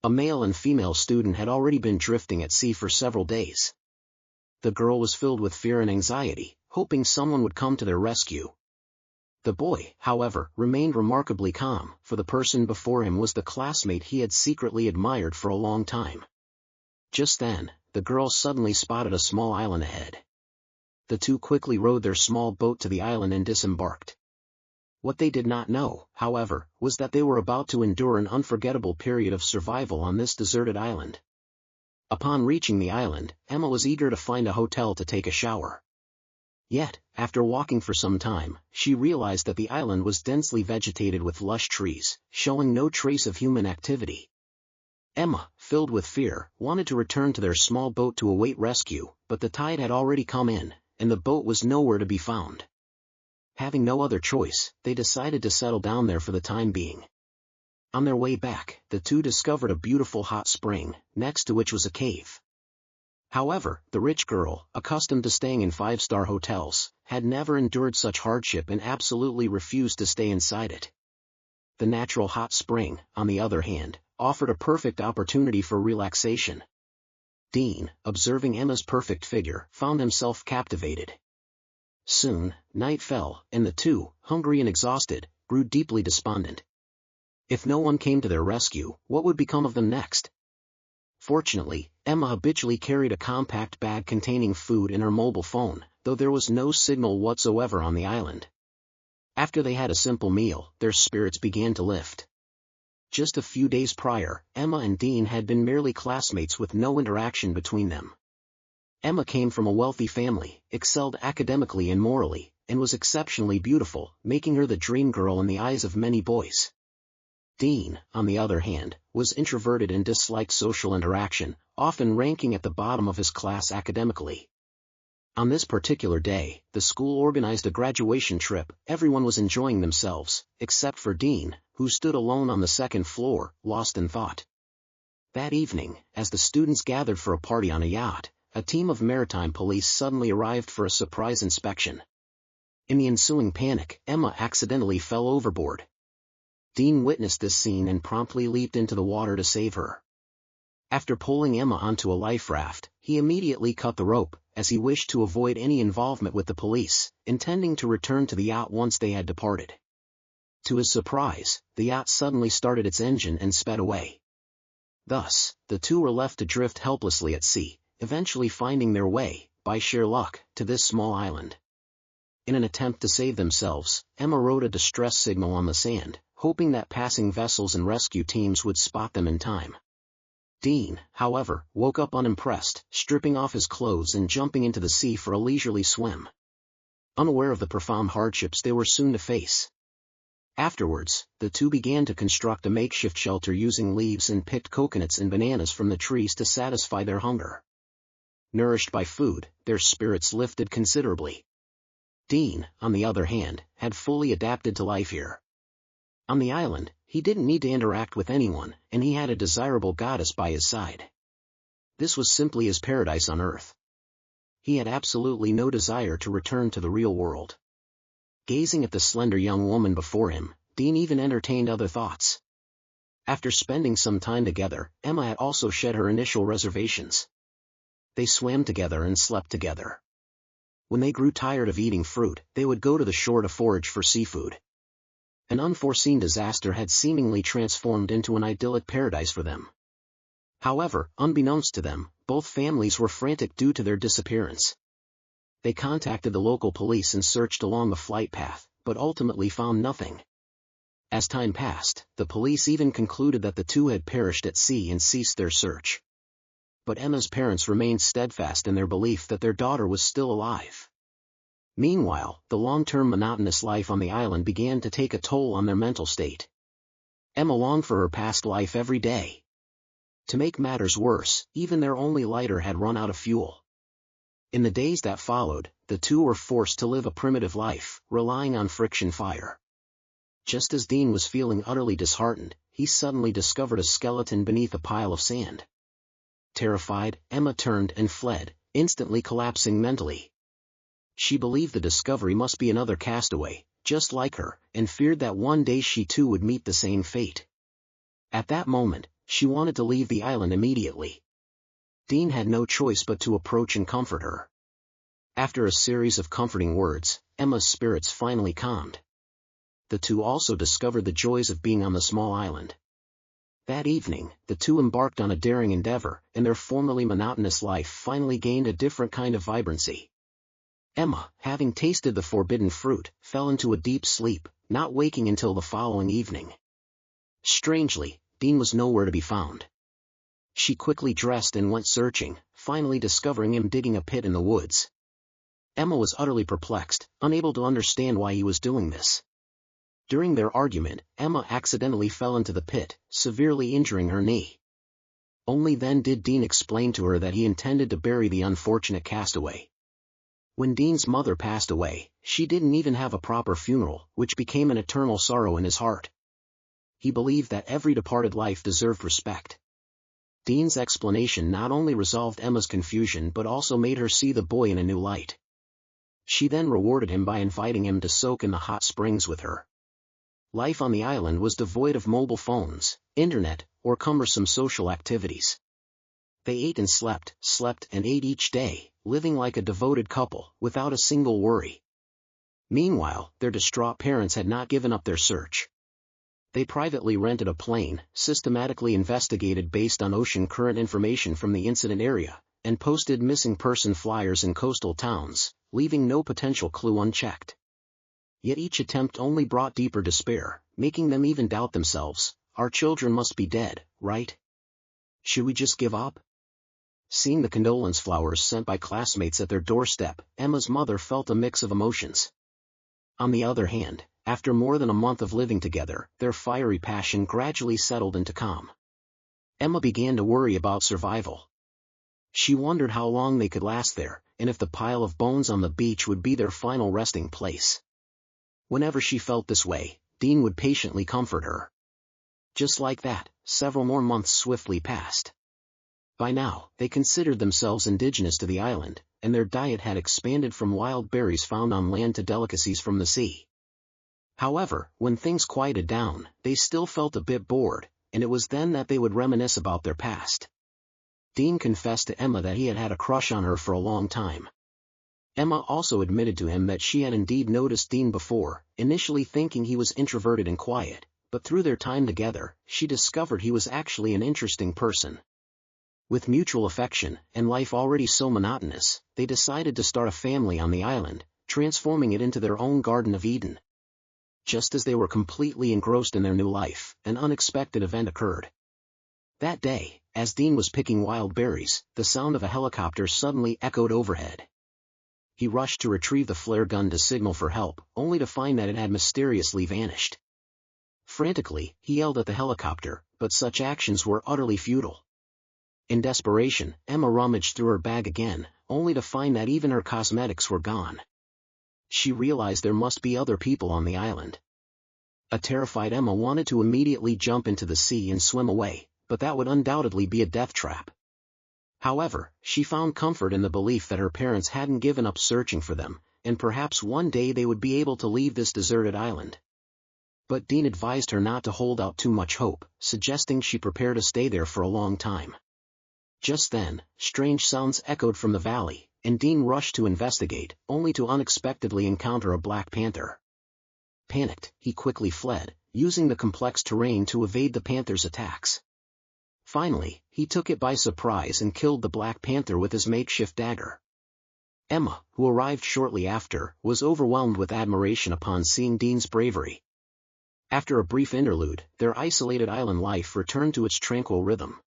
A male and female student had already been drifting at sea for several days. The girl was filled with fear and anxiety, hoping someone would come to their rescue. The boy, however, remained remarkably calm, for the person before him was the classmate he had secretly admired for a long time. Just then, the girl suddenly spotted a small island ahead. The two quickly rowed their small boat to the island and disembarked. What they did not know, however, was that they were about to endure an unforgettable period of survival on this deserted island. Upon reaching the island, Emma was eager to find a hotel to take a shower. Yet, after walking for some time, she realized that the island was densely vegetated with lush trees, showing no trace of human activity. Emma, filled with fear, wanted to return to their small boat to await rescue, but the tide had already come in, and the boat was nowhere to be found. Having no other choice, they decided to settle down there for the time being. On their way back, the two discovered a beautiful hot spring, next to which was a cave. However, the rich girl, accustomed to staying in five-star hotels, had never endured such hardship and absolutely refused to stay inside it. The natural hot spring, on the other hand, offered a perfect opportunity for relaxation. Dean, observing Emma's perfect figure, found himself captivated. Soon, night fell, and the two, hungry and exhausted, grew deeply despondent. If no one came to their rescue, what would become of them next? Fortunately, Emma habitually carried a compact bag containing food and her mobile phone, though there was no signal whatsoever on the island. After they had a simple meal, their spirits began to lift. Just a few days prior, Emma and Dean had been merely classmates with no interaction between them. Emma came from a wealthy family, excelled academically and morally, and was exceptionally beautiful, making her the dream girl in the eyes of many boys. Dean, on the other hand, was introverted and disliked social interaction, often ranking at the bottom of his class academically. On this particular day, the school organized a graduation trip. Everyone was enjoying themselves, except for Dean, who stood alone on the second floor, lost in thought. That evening, as the students gathered for a party on a yacht, a team of maritime police suddenly arrived for a surprise inspection. In the ensuing panic, Emma accidentally fell overboard. Dean witnessed this scene and promptly leaped into the water to save her. After pulling Emma onto a life raft, he immediately cut the rope, as he wished to avoid any involvement with the police, intending to return to the yacht once they had departed. To his surprise, the yacht suddenly started its engine and sped away. Thus, the two were left to drift helplessly at sea, eventually finding their way, by sheer luck, to this small island. In an attempt to save themselves, Emma wrote a distress signal on the sand, hoping that passing vessels and rescue teams would spot them in time. Dean, however, woke up unimpressed, stripping off his clothes and jumping into the sea for a leisurely swim. Unaware of the profound hardships they were soon to face. Afterwards, the two began to construct a makeshift shelter using leaves and picked coconuts and bananas from the trees to satisfy their hunger. Nourished by food, their spirits lifted considerably. Dean, on the other hand, had fully adapted to life here. On the island, he didn't need to interact with anyone, and he had a desirable goddess by his side. This was simply his paradise on Earth. He had absolutely no desire to return to the real world. Gazing at the slender young woman before him, Dean even entertained other thoughts. After spending some time together, Emma had also shed her initial reservations. They swam together and slept together. When they grew tired of eating fruit, they would go to the shore to forage for seafood. An unforeseen disaster had seemingly transformed into an idyllic paradise for them. However, unbeknownst to them, both families were frantic due to their disappearance. They contacted the local police and searched along the flight path, but ultimately found nothing. As time passed, the police even concluded that the two had perished at sea and ceased their search. But Emma's parents remained steadfast in their belief that their daughter was still alive. Meanwhile, the long-term monotonous life on the island began to take a toll on their mental state. Emma longed for her past life every day. To make matters worse, even their only lighter had run out of fuel. In the days that followed, the two were forced to live a primitive life, relying on friction fire. Just as Dean was feeling utterly disheartened, he suddenly discovered a skeleton beneath a pile of sand. Terrified, Emma turned and fled, instantly collapsing mentally. She believed the discovery must be another castaway, just like her, and feared that one day she too would meet the same fate. At that moment, She wanted to leave the island immediately. Dean had no choice but to approach and comfort her. After a series of comforting words, Emma's spirits finally calmed. The two also discovered the joys of being on the small island. That evening, the two embarked on a daring endeavor, and their formerly monotonous life finally gained a different kind of vibrancy. Emma, having tasted the forbidden fruit, fell into a deep sleep, not waking until the following evening. Strangely, Dean was nowhere to be found. She quickly dressed and went searching, finally discovering him digging a pit in the woods. Emma was utterly perplexed, unable to understand why he was doing this. During their argument, Emma accidentally fell into the pit, severely injuring her knee. Only then did Dean explain to her that he intended to bury the unfortunate castaway. When Dean's mother passed away, she didn't even have a proper funeral, which became an eternal sorrow in his heart. He believed that every departed life deserved respect. Dean's explanation not only resolved Emma's confusion but also made her see the boy in a new light. She then rewarded him by inviting him to soak in the hot springs with her. Life on the island was devoid of mobile phones, internet, or cumbersome social activities. They ate and slept and ate each day, living like a devoted couple, without a single worry. Meanwhile, their distraught parents had not given up their search. They privately rented a plane, systematically investigated based on ocean current information from the incident area, and posted missing person flyers in coastal towns, leaving no potential clue unchecked. Yet each attempt only brought deeper despair, making them even doubt themselves. Our children must be dead, right? Should we just give up? Seeing the condolence flowers sent by classmates at their doorstep, Emma's mother felt a mix of emotions. On the other hand, after more than a month of living together, their fiery passion gradually settled into calm. Emma began to worry about survival. She wondered how long they could last there, and if the pile of bones on the beach would be their final resting place. Whenever she felt this way, Dean would patiently comfort her. Just like that, several more months swiftly passed. By now, they considered themselves indigenous to the island, and their diet had expanded from wild berries found on land to delicacies from the sea. However, when things quieted down, they still felt a bit bored, and it was then that they would reminisce about their past. Dean confessed to Emma that he had had a crush on her for a long time. Emma also admitted to him that she had indeed noticed Dean before, initially thinking he was introverted and quiet, but through their time together, she discovered he was actually an interesting person. With mutual affection, and life already so monotonous, they decided to start a family on the island, transforming it into their own Garden of Eden. Just as they were completely engrossed in their new life, an unexpected event occurred. That day, as Dean was picking wild berries, the sound of a helicopter suddenly echoed overhead. He rushed to retrieve the flare gun to signal for help, only to find that it had mysteriously vanished. Frantically, he yelled at the helicopter, but such actions were utterly futile. In desperation, Emma rummaged through her bag again, only to find that even her cosmetics were gone. She realized there must be other people on the island. A terrified Emma wanted to immediately jump into the sea and swim away, but that would undoubtedly be a death trap. However, she found comfort in the belief that her parents hadn't given up searching for them, and perhaps one day they would be able to leave this deserted island. But Dean advised her not to hold out too much hope, suggesting she prepare to stay there for a long time. Just then, strange sounds echoed from the valley, and Dean rushed to investigate, only to unexpectedly encounter a black panther. Panicked, he quickly fled, using the complex terrain to evade the panther's attacks. Finally, he took it by surprise and killed the black panther with his makeshift dagger. Emma, who arrived shortly after, was overwhelmed with admiration upon seeing Dean's bravery. After a brief interlude, their isolated island life returned to its tranquil rhythm.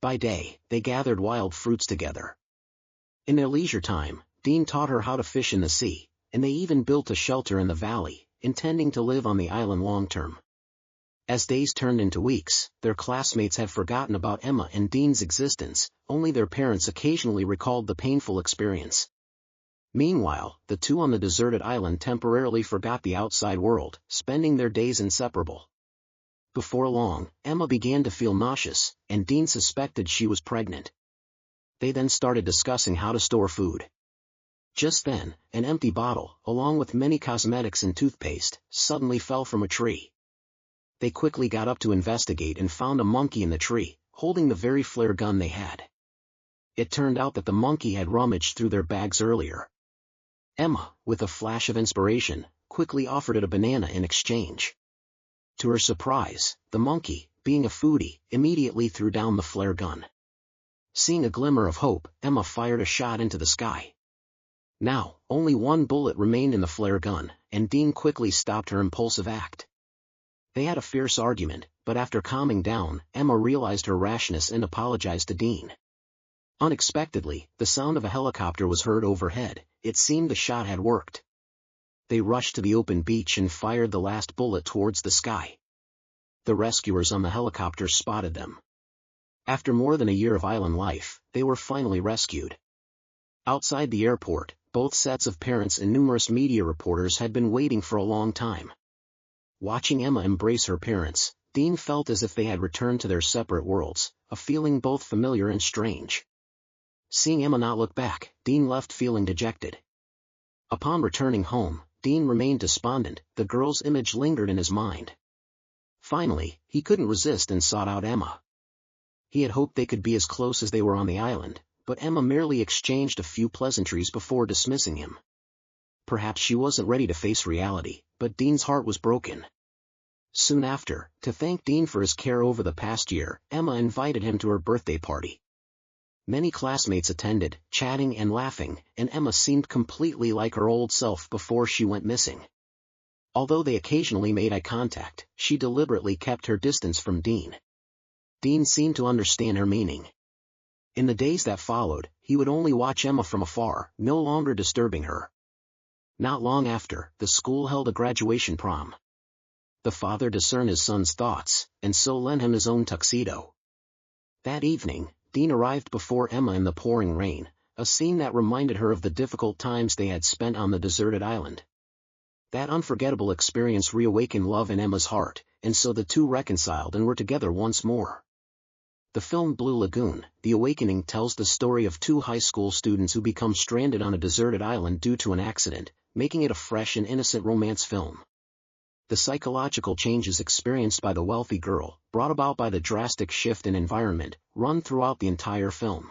By day, they gathered wild fruits together. In their leisure time, Dean taught her how to fish in the sea, and they even built a shelter in the valley, intending to live on the island long-term. As days turned into weeks, their classmates had forgotten about Emma and Dean's existence, only their parents occasionally recalled the painful experience. Meanwhile, the two on the deserted island temporarily forgot the outside world, spending their days inseparable. Before long, Emma began to feel nauseous, and Dean suspected she was pregnant. They then started discussing how to store food. Just then, an empty bottle, along with many cosmetics and toothpaste, suddenly fell from a tree. They quickly got up to investigate and found a monkey in the tree, holding the very flare gun they had. It turned out that the monkey had rummaged through their bags earlier. Emma, with a flash of inspiration, quickly offered it a banana in exchange. To her surprise, the monkey, being a foodie, immediately threw down the flare gun. Seeing a glimmer of hope, Emma fired a shot into the sky. Now, only one bullet remained in the flare gun, and Dean quickly stopped her impulsive act. They had a fierce argument, but after calming down, Emma realized her rashness and apologized to Dean. Unexpectedly, the sound of a helicopter was heard overhead. It seemed the shot had worked. They rushed to the open beach and fired the last bullet towards the sky. The rescuers on the helicopter spotted them. After more than a year of island life, they were finally rescued. Outside the airport, both sets of parents and numerous media reporters had been waiting for a long time. Watching Emma embrace her parents, Dean felt as if they had returned to their separate worlds, a feeling both familiar and strange. Seeing Emma not look back, Dean left feeling dejected. Upon returning home, Dean remained despondent. The girl's image lingered in his mind. Finally, he couldn't resist and sought out Emma. He had hoped they could be as close as they were on the island, but Emma merely exchanged a few pleasantries before dismissing him. Perhaps she wasn't ready to face reality, but Dean's heart was broken. Soon after, to thank Dean for his care over the past year, Emma invited him to her birthday party. Many classmates attended, chatting and laughing, and Emma seemed completely like her old self before she went missing. Although they occasionally made eye contact, she deliberately kept her distance from Dean. Dean seemed to understand her meaning. In the days that followed, he would only watch Emma from afar, no longer disturbing her. Not long after, the school held a graduation prom. The father discerned his son's thoughts, and so lent him his own tuxedo. That evening, Dean arrived before Emma in the pouring rain, a scene that reminded her of the difficult times they had spent on the deserted island. That unforgettable experience reawakened love in Emma's heart, and so the two reconciled and were together once more. The film Blue Lagoon, The Awakening tells the story of two high school students who become stranded on a deserted island due to an accident, making it a fresh and innocent romance film. The psychological changes experienced by the wealthy girl, brought about by the drastic shift in environment, run throughout the entire film.